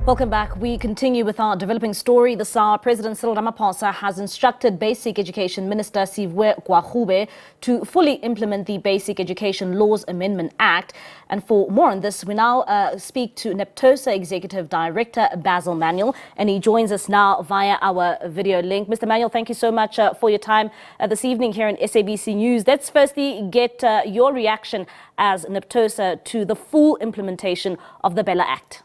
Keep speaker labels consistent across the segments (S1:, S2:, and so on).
S1: Welcome back. We continue with our developing story this hour. President Cyril Ramaphosa has instructed Basic Education Minister Siviwe Gwarube to fully implement the Basic Education Laws Amendment Act. And for more on this, we now speak to Naptosa Executive Director Basil Manuel, and he joins us now via our video link. Mr. Manuel, thank you so much for your time this evening here in SABC News. Let's firstly get your reaction as Naptosa to the full implementation of the BELA Act.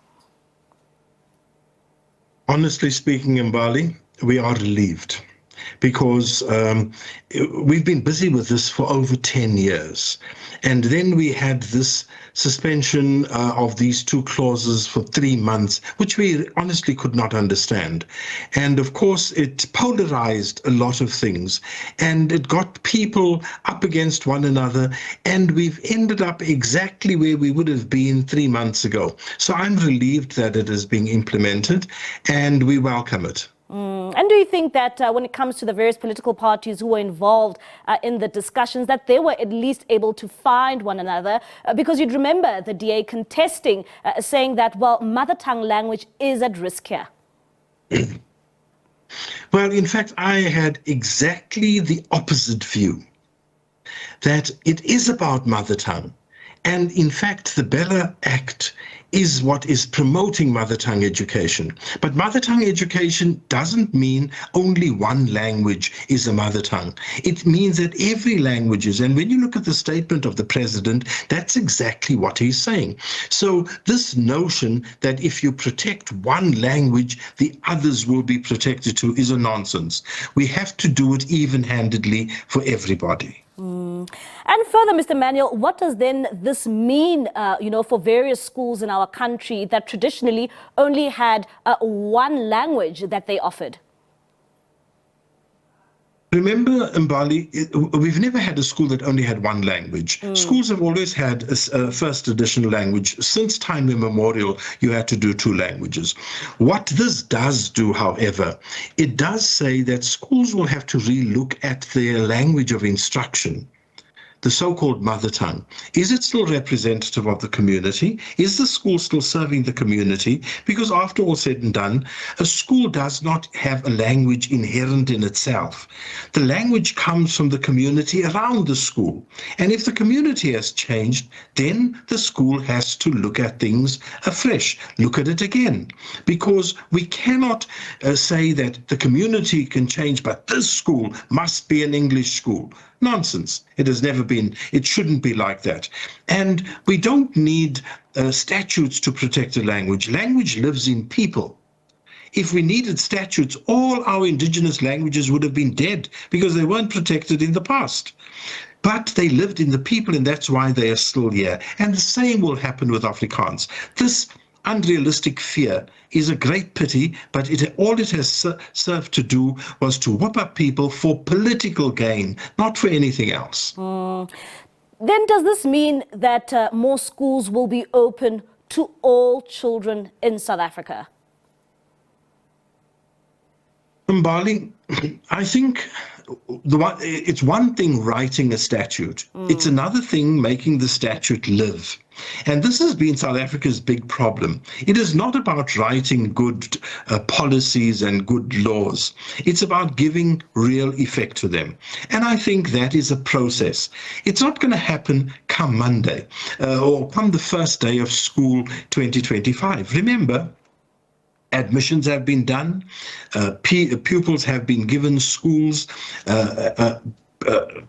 S2: Honestly speaking, Mbali, we are relieved because we've been busy with this for over 10 years. And then we had this suspension of these two clauses for 3 months, which we honestly could not understand. And of course, it polarized a lot of things and it got people up against one another. And we've ended up exactly where we would have been 3 months ago. So I'm relieved that it is being implemented and we welcome it.
S1: And do you think that when it comes to the various political parties who were involved in the discussions, that they were at least able to find one another? Because you'd remember the DA contesting, saying that, well, mother tongue language is at risk here.
S2: Well, in fact, I had exactly the opposite view, that it is about mother tongue. And in fact, the BELA Act is what is promoting mother tongue education. But mother tongue education doesn't mean only one language is a mother tongue. It means that every language is, and when you look at the statement of the president, that's exactly what he's saying. So this notion that if you protect one language, the others will be protected too is a nonsense. We have to do it even-handedly for everybody.
S1: And further, Mr. Manuel, what does then this mean, for various schools in our country that traditionally only had one language that they offered?
S2: Remember, Mbali, we've never had a school that only had one language. Schools have always had a first additional language. Since time immemorial, you had to do 2 languages. What this does do, however, it does say that schools will have to relook at their language of instruction, the so-called mother tongue. Is it still representative of the community? Is the school still serving the community? Because after all said and done, a school does not have a language inherent in itself. The language comes from the community around the school. And if the community has changed, then the school has to look at things afresh, look at it again. Because we cannot say that the community can change, but this school must be an English school. Nonsense. It has never been. It shouldn't be like that. And we don't need statutes to protect a language. Language lives in people. If we needed statutes, all our indigenous languages would have been dead because they weren't protected in the past. But they lived in the people, and that's why they are still here. And the same will happen with Afrikaans. This unrealistic fear is a great pity, but all it has served to do was to whoop up people for political gain, not for anything else.
S1: Then does this mean that more schools will be open to all children in South Africa?
S2: Mbali, I think it's one thing writing a statute. It's another thing making the statute live. And this has been South Africa's big problem. It is not about writing good policies and good laws. It's about giving real effect to them. And I think that is a process. It's not going to happen come Monday or come the first day of school 2025. Remember, admissions have been done, pupils have been given schools,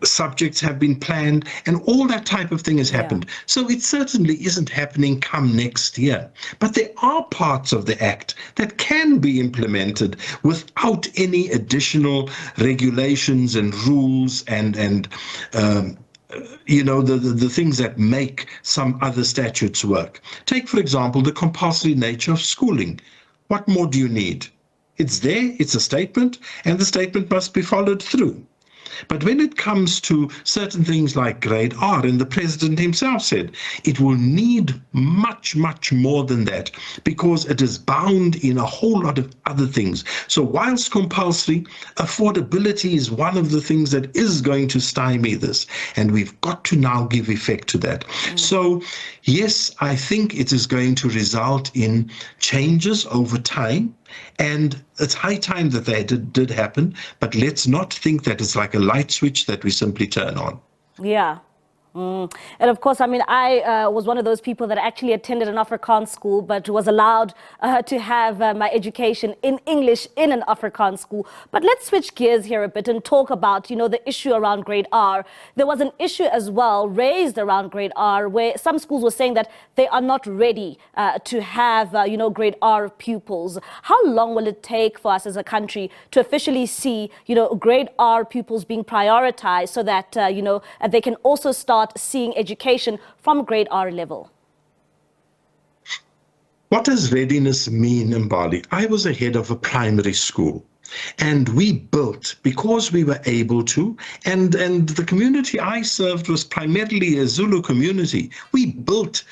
S2: subjects have been planned, and all that type of thing has happened. So it certainly isn't happening come next year. But there are parts of the Act that can be implemented without any additional regulations and rules and the things that make some other statutes work. Take, for example, the compulsory nature of schooling. What more do you need? It's there, it's a statement, and the statement must be followed through. But when it comes to certain things like grade R, and the president himself said, it will need much, much more than that because it is bound in a whole lot of other things. So whilst compulsory, affordability is one of the things that is going to stymie this. And we've got to now give effect to that. So yes, I think it is going to result in changes over time. And it's high time that they did happen, but let's not think that it's like a light switch that we simply turn on.
S1: Yeah. And of course, I mean, I was one of those people that actually attended an Afrikaans school, but was allowed to have my education in English in an Afrikaans school. But let's switch gears here a bit and talk about, you know, the issue around grade R. There was an issue as well raised around grade R where some schools were saying that they are not ready to have, you know, grade R pupils. How long will it take for us as a country to officially see, you know, grade R pupils being prioritized so that, you know, they can also start seeing education from grade R level?
S2: What does readiness mean, Mbali? I was a head of a primary school. And we built, because we were able to, and the community I served was primarily a Zulu community. We built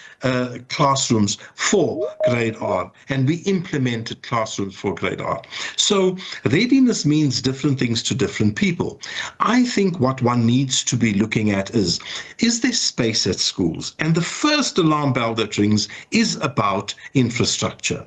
S2: classrooms for grade R, and we implemented classrooms for grade R. So readiness means different things to different people. I think what one needs to be looking at is there space at schools? And the first alarm bell that rings is about infrastructure.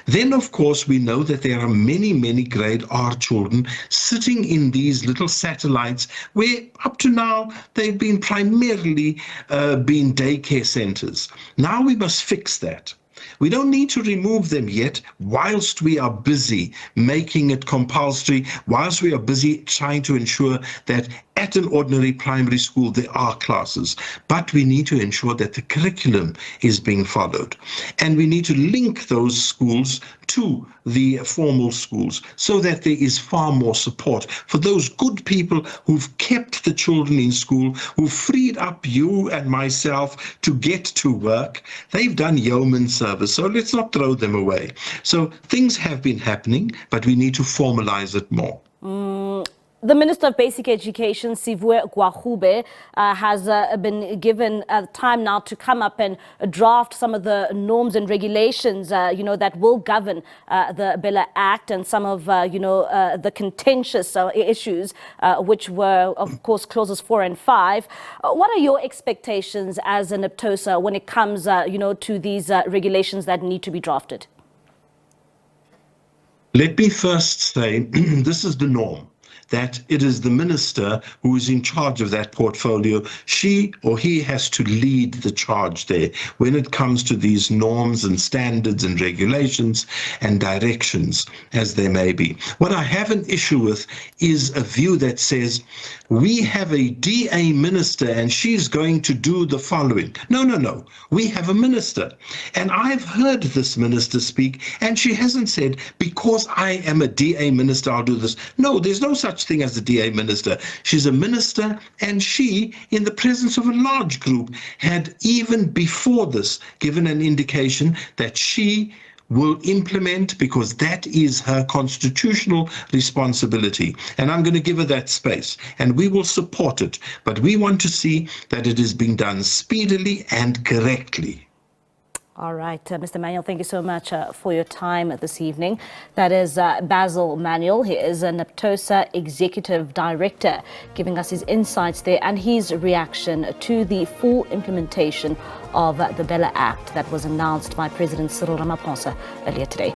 S2: Then, of course, we know that there are many, many grade R children sitting in these little satellites where up to now they've been primarily been daycare centers. Now we must fix that. We don't need to remove them yet whilst we are busy making it compulsory, whilst we are busy trying to ensure that at an ordinary primary school there are classes. But we need to ensure that the curriculum is being followed. And we need to link those schools to the formal schools so that there is far more support for those good people who've kept the children in school, who've freed up you and myself to get to work. They've done yeoman service, so let's not throw them away. So things have been happening, but we need to formalize it more.
S1: The Minister of Basic Education, Siviwe Gwarube, has been given time now to come up and draft some of the norms and regulations, you know, that will govern the BELA Act and some of, you know, the contentious issues, which were, of course, clauses 4 and 5. What are your expectations as a Naptosa when it comes, you know, to these regulations that need to be drafted?
S2: Let me first say this is the norm, that it is the minister who is in charge of that portfolio. She or he has to lead the charge there when it comes to these norms and standards and regulations and directions, as there may be. What I have an issue with is a view that says we have a DA minister and she's going to do the following. No, no, no. We have a minister. And I've heard this minister speak, and she hasn't said, because I am a DA minister, I'll do this. No, there's no such thing as a DA minister. She's a minister, and she, in the presence of a large group, had even before this given an indication that she will implement, because that is her constitutional responsibility. And I'm going to give her that space, and we will support it. But we want to see that it is being done speedily and correctly.
S1: All right, Mr. Manuel, thank you so much for your time this evening. That is Basil Manuel. He is a Naptosa Executive Director, giving us his insights there and his reaction to the full implementation of the BELA Act that was announced by President Cyril Ramaphosa earlier today.